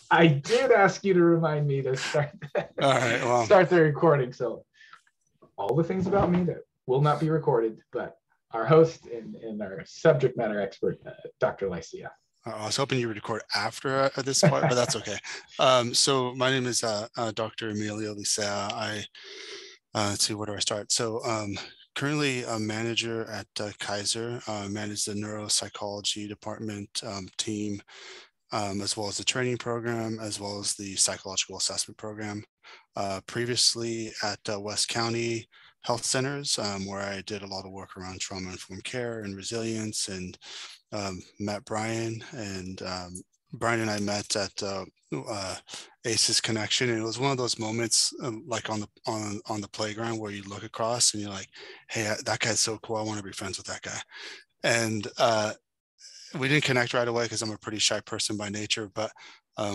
I did ask you to remind me to start All right. Well, start the recording. So all the things about me that will not be recorded, but our host and our subject matter expert, Dr. Lycia. I was hoping you would record after this part, but that's okay. So my name is Dr. Emilio Licea. Let's see, where do I start? So currently a manager at Kaiser, manage the neuropsychology department team, as well as the training program, as well as the psychological assessment program. Previously at West County Health Centers, where I did a lot of work around trauma-informed care and resilience, and met Brian, and Brian and I met at ACES Connection, and it was one of those moments, like on the playground, where you look across and you're like, "Hey, that guy's so cool. I want to be friends with that guy." And we didn't connect right away because I'm a pretty shy person by nature, but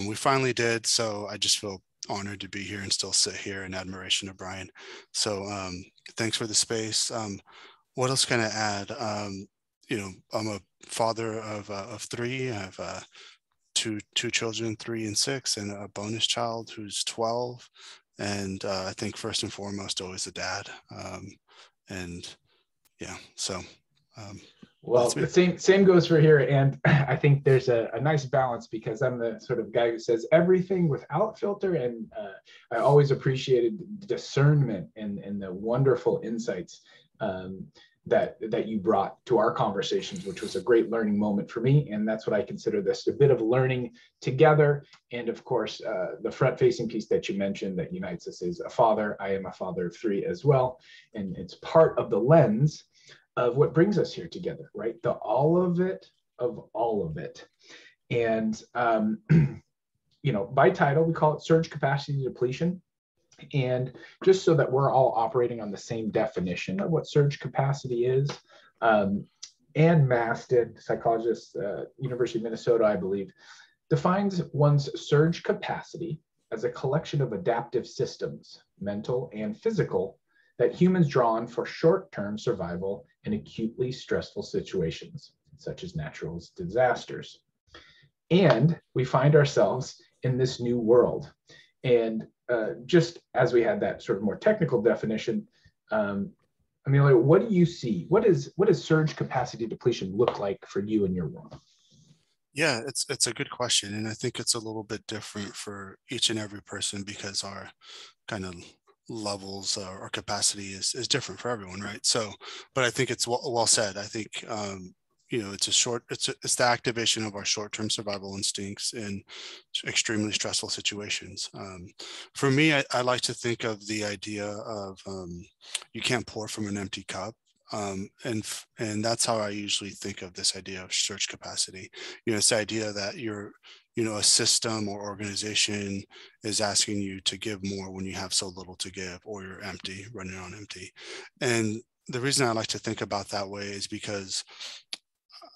we finally did. So I just feel honored to be here and still sit here in admiration of Brian. So thanks for the space. What else can I add? I'm a father of three. I have two children, 3 and 6, and a bonus child who's 12. And I think first and foremost, always a dad. And yeah, so. Well, the same goes for here, and I think there's a nice balance because I'm the sort of guy who says everything without filter, and I always appreciated discernment and the wonderful insights that you brought to our conversations, which was a great learning moment for me, and that's what I consider this, a bit of learning together. And of course, the front-facing piece that you mentioned that unites us is a father. I am a father of 3 as well, and it's part of the lens of what brings us here together, right? The all of it of all of it. And, by title, we call it surge capacity depletion. And just so that we're all operating on the same definition of what surge capacity is, Ann Masted, psychologist, University of Minnesota, I believe, defines one's surge capacity as a collection of adaptive systems, mental and physical, that humans draw on for short-term survival in acutely stressful situations, such as natural disasters. And we find ourselves in this new world. And just as we had that sort of more technical definition, what do you see? What does surge capacity depletion look like for you in your world? Yeah, it's a good question, and I think it's a little bit different for each and every person because our kind of levels or capacity is different for everyone, right? So, but I think it's well said. I think it's the activation of our short-term survival instincts in extremely stressful situations. For me, I like to think of the idea of you can't pour from an empty cup. And that's how I usually think of this idea of surge capacity. It's the idea that a system or organization is asking you to give more when you have so little to give, or you're empty, running on empty. And the reason I like to think about that way is because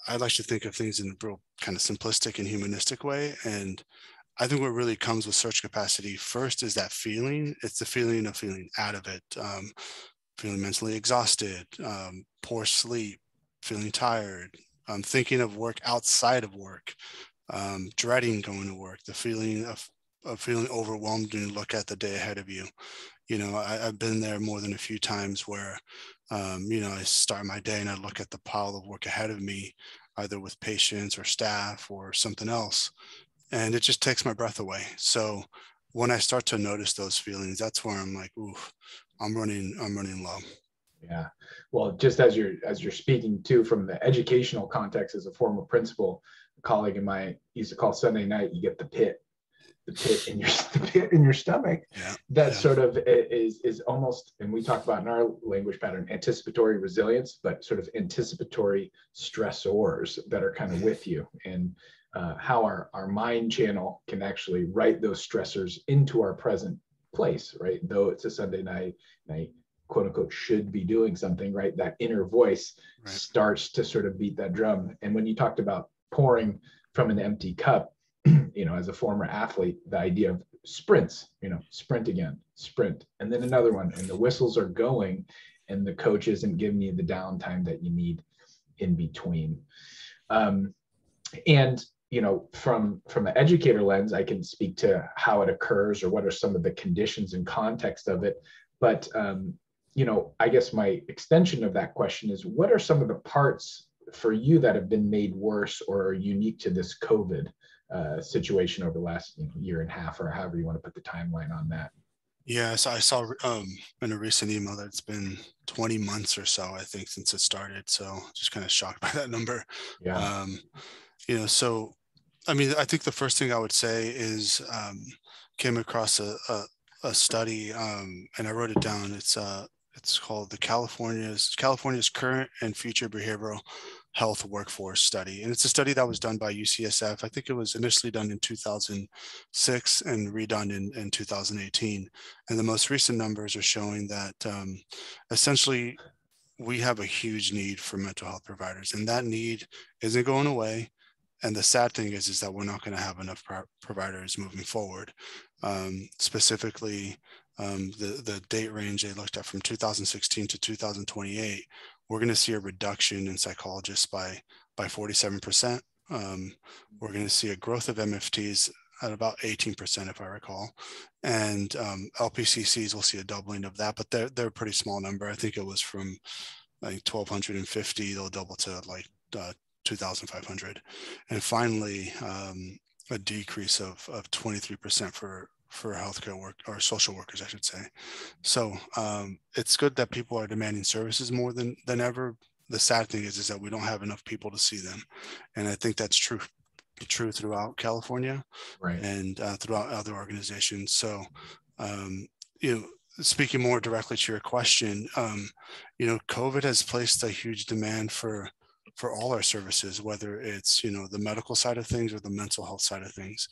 I like to think of things in a real kind of simplistic and humanistic way. And I think what really comes with surge capacity first is that feeling. It's the feeling of feeling out of it, feeling mentally exhausted, poor sleep, feeling tired, thinking of work outside of work, dreading going to work, the feeling of feeling overwhelmed when you look at the day ahead of you. I've been there more than a few times where, I start my day and I look at the pile of work ahead of me, either with patients or staff or something else, and it just takes my breath away. So when I start to notice those feelings, that's where I'm like, ooh, I'm running low. Yeah. Well, just as you're speaking too, from the educational context as a former principal, a colleague of mine used to call Sunday night, you get the pit in your stomach. Yeah. That sort of is almost, and we talk about in our language pattern, anticipatory resilience, but sort of anticipatory stressors that are kind of with you, and how our mind channel can actually write those stressors into our present place, right? Though it's a Sunday night, quote unquote, should be doing something, right? That inner voice starts to sort of beat that drum. And when you talked about pouring from an empty cup, as a former athlete, the idea of sprints, sprint again, sprint, and then another one, and the whistles are going, and the coach isn't giving you the downtime that you need in between. And from an educator lens, I can speak to how it occurs or what are some of the conditions and context of it. But I guess my extension of that question is, what are some of the parts for you that have been made worse or are unique to this COVID situation over the last year and a half, or however you want to put the timeline on that? Yeah, so I saw in a recent email that it's been 20 months or so, I think, since it started. So just kind of shocked by that number. Yeah. So I mean, I think the first thing I would say is came across a study, and I wrote it down. It's called the California's Current and Future Behavioral Health Workforce Study, and it's a study that was done by UCSF. I think it was initially done in 2006 and redone in 2018. And the most recent numbers are showing that essentially we have a huge need for mental health providers, and that need isn't going away. And the sad thing is that we're not going to have enough providers moving forward. Specifically, the date range they looked at from 2016 to 2028, we're going to see a reduction in psychologists by 47%. We're going to see a growth of MFTs at about 18%, if I recall. And LPCCs will see a doubling of that, but they're a pretty small number. I think it was from like 1,250, they'll double to like 2,500. And finally, a decrease of 23% for healthcare work or social workers, I should say. So it's good that people are demanding services more than ever. The sad thing is that we don't have enough people to see them. And I think that's true throughout California, right, and throughout other organizations. So, speaking more directly to your question, COVID has placed a huge demand for all our services, whether it's, the medical side of things or the mental health side of things.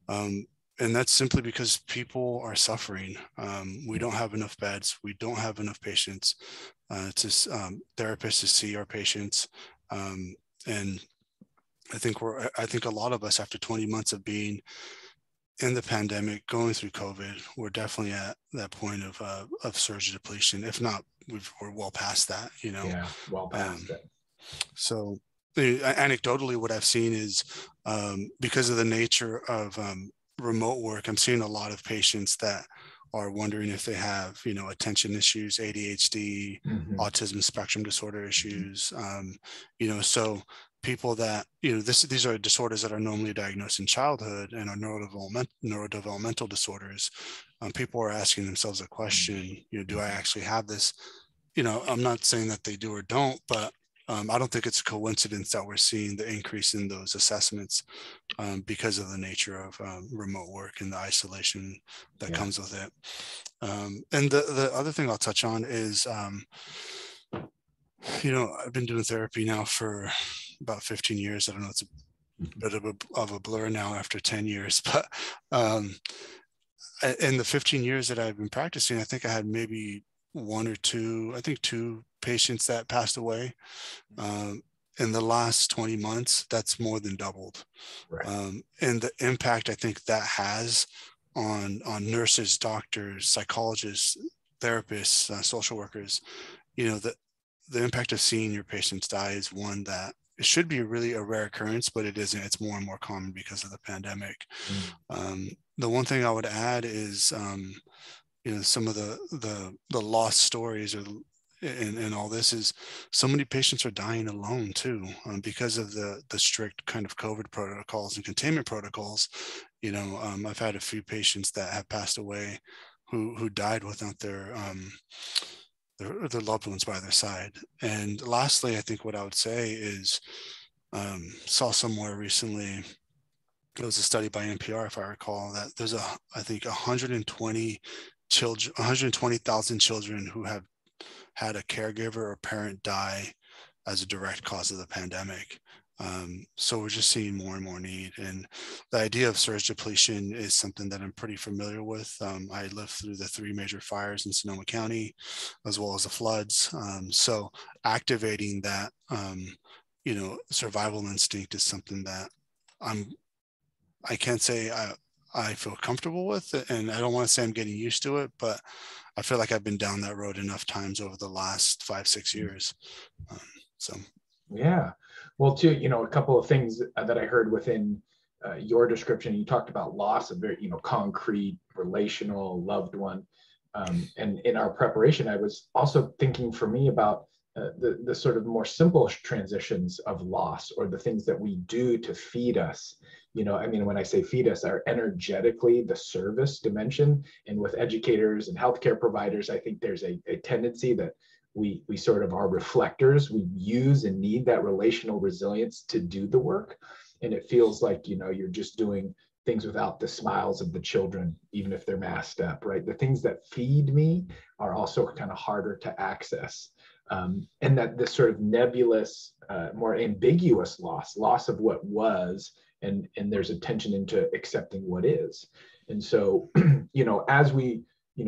And that's simply because people are suffering. We don't have enough beds. We don't have enough patients therapists to see our patients. And I think a lot of us, after 20 months of being in the pandemic, going through COVID, we're definitely at that point of surge depletion. If not, we're well past that, Yeah, well past it. So anecdotally, what I've seen is because of the nature of remote work, I'm seeing a lot of patients that are wondering if they have, attention issues, ADHD, autism spectrum disorder issues, so people that, these are disorders that are normally diagnosed in childhood and are neurodevelopmental disorders. People are asking themselves a question, do I actually have this? I'm not saying that they do or don't, but I don't think it's a coincidence that we're seeing the increase in those assessments because of the nature of remote work and the isolation that comes with it. And the other thing I'll touch on is, I've been doing therapy now for about 15 years. I don't know, it's a bit of a blur now after 10 years, but in the 15 years that I've been practicing, I think I had maybe two patients that passed away. In the last 20 months, that's more than doubled. Right. And the impact I think that has on nurses, doctors, psychologists, therapists, social workers, the impact of seeing your patients die is one that it should be really a rare occurrence, but it isn't. It's more and more common because of the pandemic. The one thing I would add is, some of the lost stories and all this is so many patients are dying alone too, because of the strict kind of COVID protocols and containment protocols. I've had a few patients that have passed away who died without their loved ones by their side. And lastly, I think what I would say is, saw somewhere recently, it was a study by NPR, if I recall, that there's I think 120,000 children who have had a caregiver or parent die as a direct cause of the pandemic. So we're just seeing more and more need. And the idea of surge depletion is something that I'm pretty familiar with. I lived through the 3 major fires in Sonoma County, as well as the floods. So activating that, survival instinct is something that I can't say I feel comfortable with it, and I don't want to say I'm getting used to it, but I feel like I've been down that road enough times over the last 5-6 years. So. Yeah. Well, too, a couple of things that I heard within your description. You talked about loss of very, concrete, relational, loved one. And in our preparation, I was also thinking for me about the sort of more simple transitions of loss, or the things that we do to feed us. I mean, when I say feed us, are energetically the service dimension. And with educators and healthcare providers, I think there's a tendency that we sort of are reflectors. We use and need that relational resilience to do the work. And it feels like, you're just doing things without the smiles of the children, even if they're masked up, right? The things that feed me are also kind of harder to access. And that this sort of nebulous, more ambiguous loss of what was, and there's a tension into accepting what is. And so, as we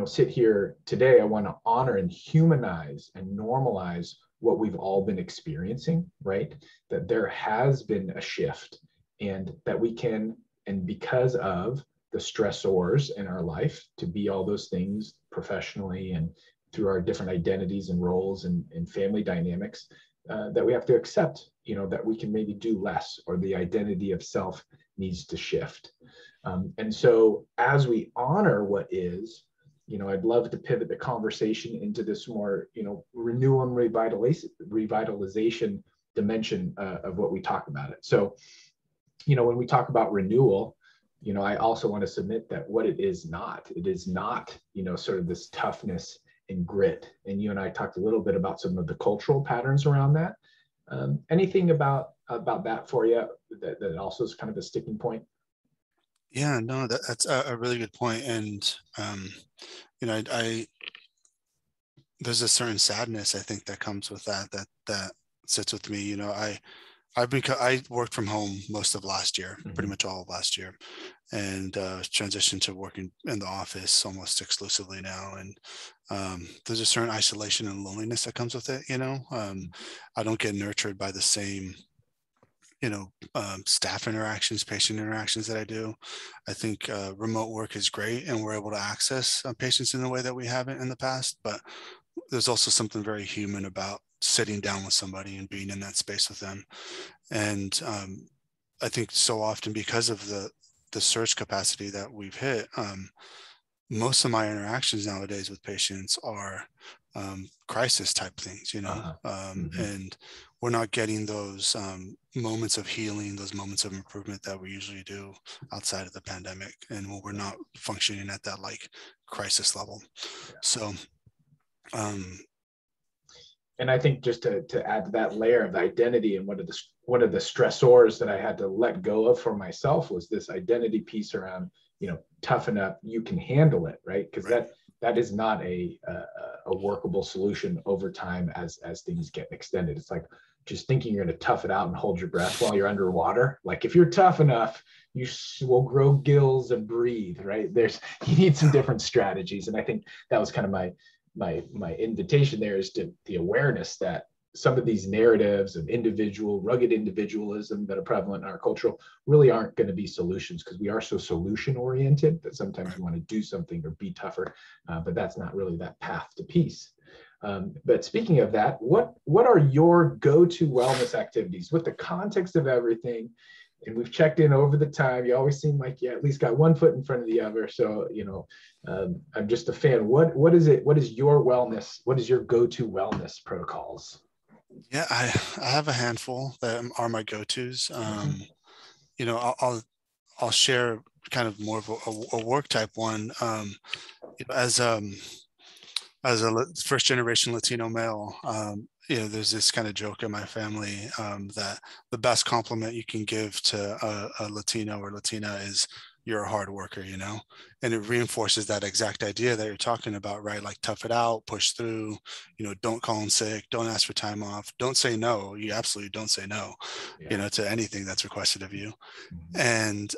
sit here today, I want to honor and humanize and normalize what we've all been experiencing, right? That there has been a shift, and that we can, and because of the stressors in our life, to be all those things professionally and through our different identities and roles and family dynamics, that we have to accept, that we can maybe do less, or the identity of self needs to shift. And so as we honor what is, I'd love to pivot the conversation into this more, renewal and revitalization dimension of what we talk about it. So, when we talk about renewal, I also want to submit that what it is not, sort of this toughness and grit. And you and I talked a little bit about some of the cultural patterns around that. Anything about that for you that also is kind of a sticking point? Yeah, no, that's a really good point. And, I there's a certain sadness, I think, that comes with that sits with me. I worked from home most of last year, pretty much all of last year, and transitioned to working in the office almost exclusively now. And there's a certain isolation and loneliness that comes with it. I don't get nurtured by the same staff interactions, patient interactions that I do. I think remote work is great, and we're able to access patients in a way that we haven't in the past. But there's also something very human about sitting down with somebody and being in that space with them. And I think so often, because of the surge capacity that we've hit, most of my interactions nowadays with patients are crisis type things, and we're not getting those moments of healing, those moments of improvement that we usually do outside of the pandemic, and when we're not functioning at that crisis level. Yeah. So, and I think just to add to that layer of identity, and one of the stressors that I had to let go of for myself was this identity piece around, toughen up, you can handle it, right? Because that is not a workable solution over time as things get extended. It's like just thinking you're going to tough it out and hold your breath while you're underwater. Like, if you're tough enough, you will grow gills and breathe, right? You need some different strategies. And I think that was kind of my invitation there, is to the awareness that some of these narratives of rugged individualism that are prevalent in our culture really aren't going to be solutions, because we are so solution oriented that sometimes we want to do something or be tougher, but that's not really that path to peace. But speaking of that, what are your go-to wellness activities with the context of everything? And we've checked in over the time. You always seem like you at least got one foot in front of the other. So, I'm just a fan. What is it? What is your wellness? What is your go-to wellness protocols? Yeah, I have a handful that are my go-tos. I'll share kind of more of a work type one. As a first generation Latino male, there's this kind of joke in my family that the best compliment you can give to a Latino or Latina is, you're a hard worker, and it reinforces that exact idea that you're talking about, right? Like, tough it out, push through, don't call in sick, don't ask for time off, don't say no. You absolutely don't say no, to anything that's requested of you. And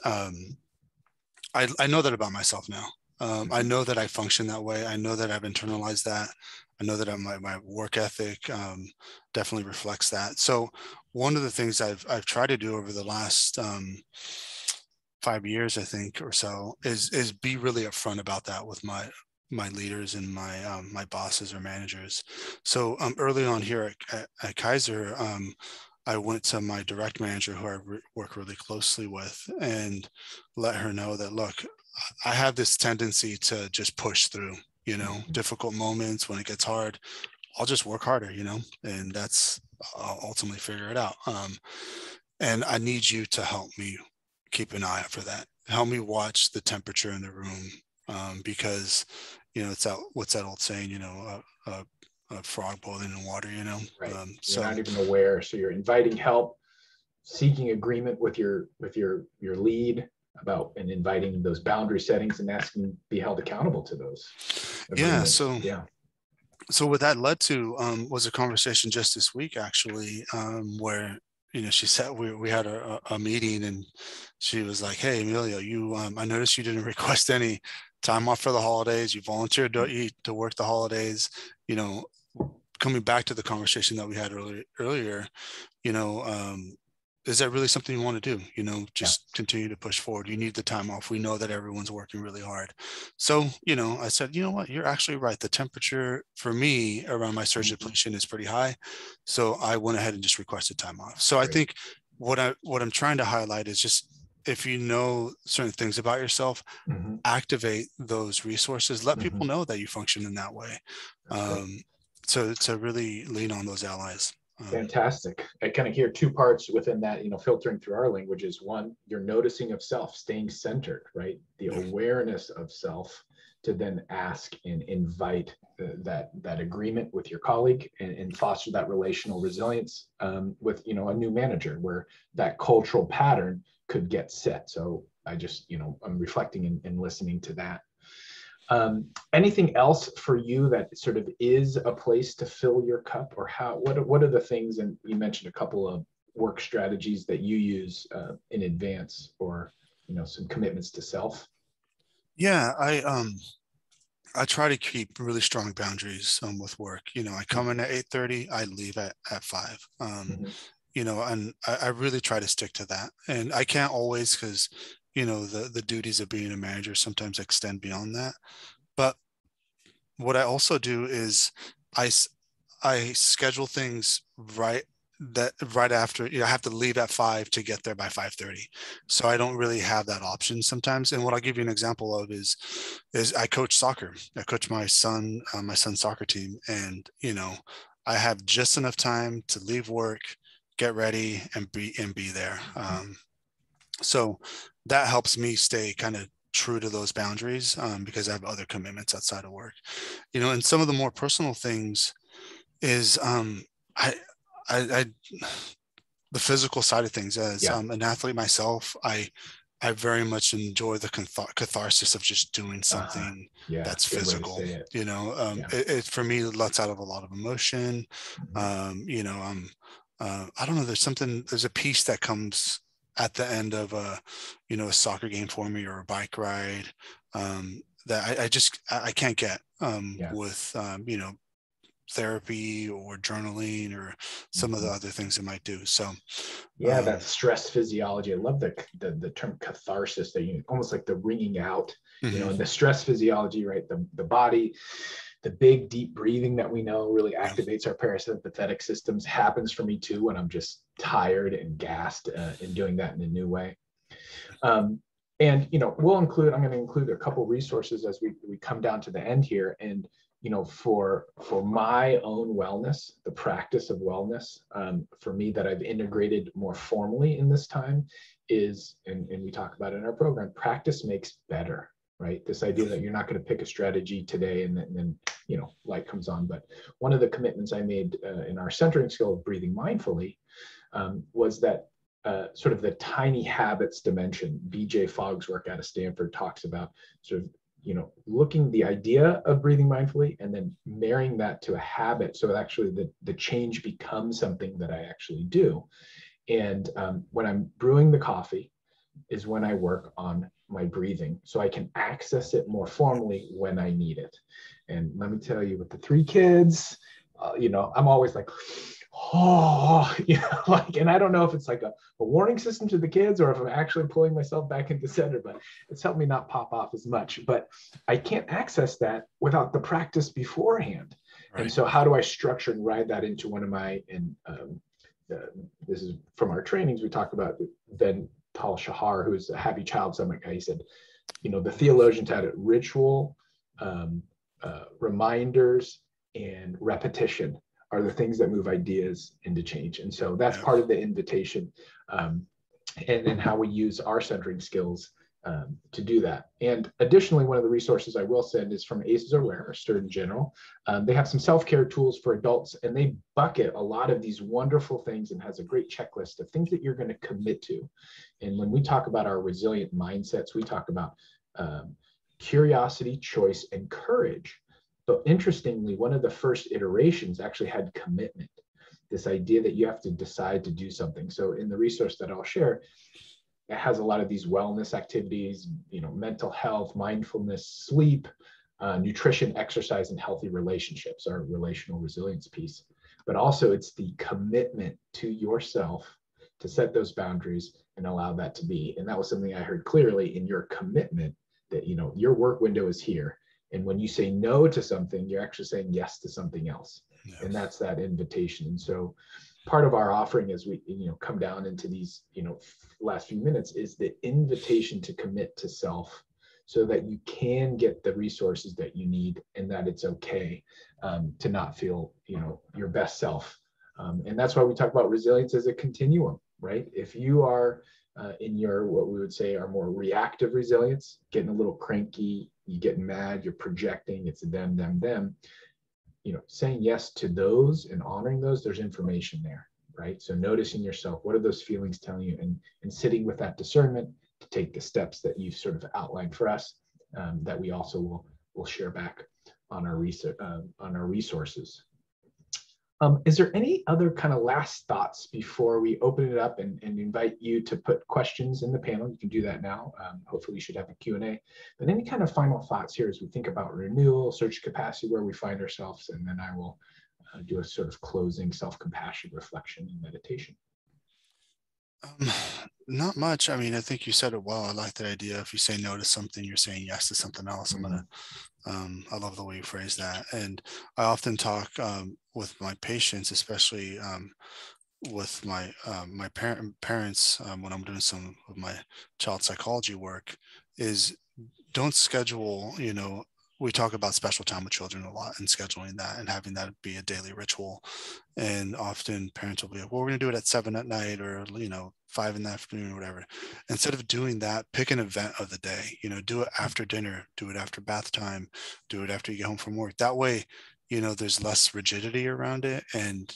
I know that about myself now. I know that I function that way. I know that I've internalized that. I know that my work ethic definitely reflects that. So one of the things I've tried to do over the last 5 years, I think, or so, is be really upfront about that with my leaders and my bosses or managers. So early on here at Kaiser, I went to my direct manager, who I work really closely with, and let her know that, look, I have this tendency to just push through, difficult moments. When it gets hard, I'll just work harder, and I'll ultimately figure it out. And I need you to help me keep an eye out for that. Help me watch the temperature in the room, because, it's what's that old saying, a frog boiling in water, Right. You're So not even aware. So you're inviting help, seeking agreement with your lead about, and inviting those boundary settings and asking to be held accountable to those agreements. So what that led to was a conversation just this week, actually, where, she said we had a meeting, and she was like, "Hey, Emilio, I noticed you didn't request any time off for the holidays. You volunteered to work the holidays. Coming back to the conversation that we had earlier, is that really something you want to do? Just continue to push forward. You need the time off. We know that everyone's working really hard." So, I said, you know what, you're actually right. The temperature for me around my surge depletion is pretty high. So I went ahead and just requested time off. So I think what I'm trying to highlight is just, if you know certain things about yourself, activate those resources, let people know that you function in that way. To really lean on those allies. Fantastic. I kind of hear two parts within that, filtering through our languages. One, your noticing of self, staying centered, right? The awareness of self, to then ask and invite that agreement with your colleague, and foster that relational resilience with, a new manager, where that cultural pattern could get set. So I just, I'm reflecting and listening to that. Anything else for you that sort of is a place to fill your cup, or what are the things, and you mentioned a couple of work strategies that you use in advance, or, some commitments to self? Yeah, I try to keep really strong boundaries with work. I come in at 8:30, I leave at 5. And I really try to stick to that. And I can't always, because, the duties of being a manager sometimes extend beyond that. But what I also do is I schedule things right after. I have to leave at 5 to get there by 5:30. So I don't really have that option sometimes. And what I'll give you an example of is I coach soccer. I coach my son's soccer team, and I have just enough time to leave work, get ready, and be there. So that helps me stay kind of true to those boundaries, because I have other commitments outside of work. And some of the more personal things is I the physical side of things. As an athlete myself, I very much enjoy the catharsis of just doing something that's physical. It for me lets out of a lot of emotion. I don't know. There's a piece that comes at the end of a soccer game for me, or a bike ride, that I can't get with therapy or journaling or some of the other things it might do. So that stress physiology. I love the term catharsis, that almost like the wringing out, and the stress physiology, right? The body, the big deep breathing that we know really activates our parasympathetic systems, happens for me too when I'm just tired and gassed, and doing that in a new way. And I'm going to include a couple resources as we come down to the end here. And for my own wellness, the practice of wellness, for me, that I've integrated more formally in this time is, and we talk about it in our program, practice makes better, right? This idea that you're not going to pick a strategy today and then light comes on. But one of the commitments I made in our centering skill of breathing mindfully was that sort of the tiny habits dimension. BJ Fogg's work out of Stanford talks about sort of looking the idea of breathing mindfully and then marrying that to a habit, so actually the change becomes something that I actually do. And when I'm brewing the coffee is when I work on my breathing, so I can access it more formally when I need it. And let me tell you, with the 3 kids, I'm always like, and I don't know if it's like a warning system to the kids, or if I'm actually pulling myself back into center, but it's helped me not pop off as much. But I can't access that without the practice beforehand. Right. And so how do I structure and ride that into one of my this is from our trainings, we talked about Ben Tal Shahar, who's a Happy Child Summit guy. He said, the theologians had it: ritual, reminders, and repetition are the things that move ideas into change. And so that's part of the invitation. And then how we use our centering skills to do that. And additionally, one of the resources I will send is from ACEs Aware, or Sturgeon General. They have some self-care tools for adults, and they bucket a lot of these wonderful things and has a great checklist of things that you're going to commit to. And when we talk about our resilient mindsets, we talk about curiosity, choice, and courage. But interestingly, one of the first iterations actually had commitment, this idea that you have to decide to do something. So in the resource that I'll share, it has a lot of these wellness activities, mental health, mindfulness, sleep, nutrition, exercise, and healthy relationships, our relational resilience piece. But also it's the commitment to yourself to set those boundaries and allow that to be. And that was something I heard clearly in your commitment, that, your work window is here. And when you say no to something, you're actually saying yes to something else. Yeah. And that's that invitation. And so part of our offering as we, come down into these, last few minutes, is the invitation to commit to self, so that you can get the resources that you need, and that it's okay to not feel, your best self. And that's why we talk about resilience as a continuum, right? If you are in your, what we would say, are more reactive resilience, getting a little cranky, you getting mad, you're projecting, it's them, saying yes to those and honoring those, there's information there, right? So noticing yourself, what are those feelings telling you, and sitting with that discernment to take the steps that you've sort of outlined for us, that we also will share back on our research, on our resources. Is there any other kind of last thoughts before we open it up and invite you to put questions in the panel? You can do that now. Hopefully you should have a Q&A. But any kind of final thoughts here as we think about renewal, search capacity, where we find ourselves, and then I will do a sort of closing self-compassion reflection and meditation. Not much. I mean, I think you said it well. I like that idea. If you say no to something, you're saying yes to something else. I love the way you phrase that. And I often talk with my patients, especially with my parents, when I'm doing some of my child psychology work, is don't schedule, we talk about special time with children a lot, and scheduling that and having that be a daily ritual. And often parents will be like, well, we're going to do it at 7 at night, or, 5 in the afternoon, or whatever. Instead of doing that, pick an event of the day, do it after dinner, do it after bath time, do it after you get home from work. That way, there's less rigidity around it. And,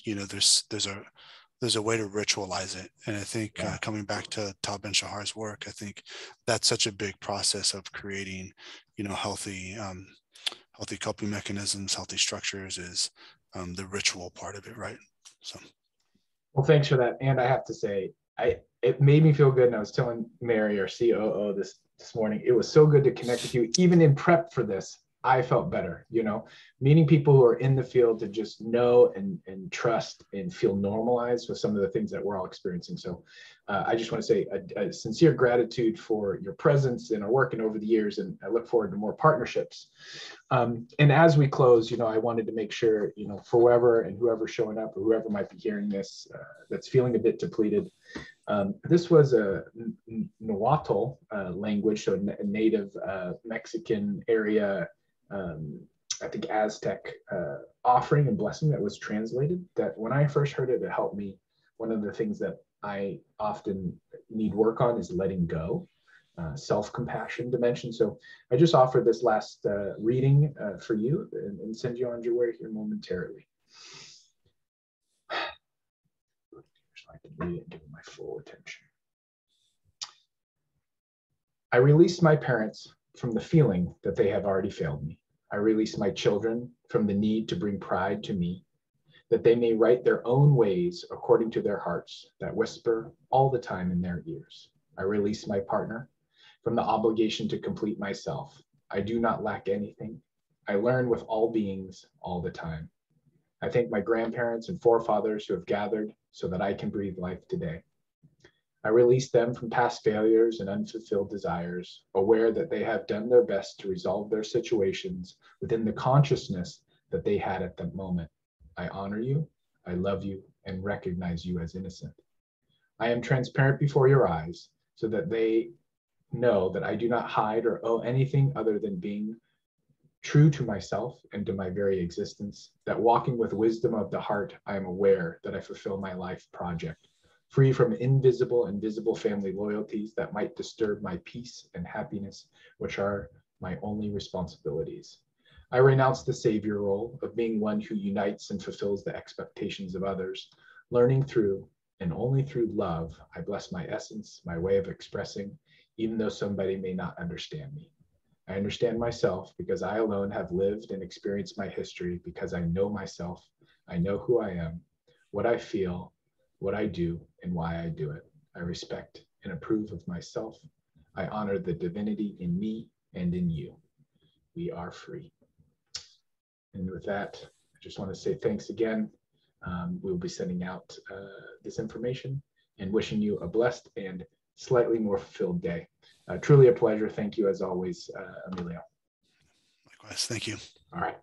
there's a way to ritualize it. And I think coming back to Tal Ben Shahar's work, I think that's such a big process of creating, healthy coping mechanisms, healthy structures, is the ritual part of it, right? So, well, thanks for that. And I have to say, it made me feel good. And I was telling Mary, our COO, this morning, it was so good to connect with you. Even in prep for this, I felt better, meeting people who are in the field, to just know and trust and feel normalized with some of the things that we're all experiencing. So I just want to say a sincere gratitude for your presence in our work and over the years, and I look forward to more partnerships. And as we close, I wanted to make sure, for whoever and whoever's showing up, or whoever might be hearing this, that's feeling a bit depleted, this was a Nahuatl language, so a native Mexican area, I think Aztec offering and blessing that was translated, that when I first heard it, it helped me. One of the things that I often need work on is letting go, self-compassion dimension. So I just offer this last reading for you, and send you on your way here momentarily. So I can read it and give it my full attention. I release my parents from the feeling that they have already failed me. I release my children from the need to bring pride to me, that they may write their own ways according to their hearts that whisper all the time in their ears. I release my partner from the obligation to complete myself. I do not lack anything. I learn with all beings all the time. I thank my grandparents and forefathers who have gathered so that I can breathe life today. I release them from past failures and unfulfilled desires, aware that they have done their best to resolve their situations within the consciousness that they had at that moment. I honor you, I love you, and recognize you as innocent. I am transparent before your eyes so that they know that I do not hide or owe anything other than being true to myself and to my very existence, that walking with wisdom of the heart, I am aware that I fulfill my life project, free from invisible and visible family loyalties that might disturb my peace and happiness, which are my only responsibilities. I renounce the savior role of being one who unites and fulfills the expectations of others, learning through and only through love, I bless my essence, my way of expressing, even though somebody may not understand me. I understand myself because I alone have lived and experienced my history, because I know myself, I know who I am, what I feel, what I do, and why I do it. I respect and approve of myself. I honor the divinity in me and in you. We are free. And with that, I just want to say thanks again. We'll be sending out this information and wishing you a blessed and slightly more fulfilled day. Truly a pleasure. Thank you as always, Emilio. Likewise. Thank you. All right.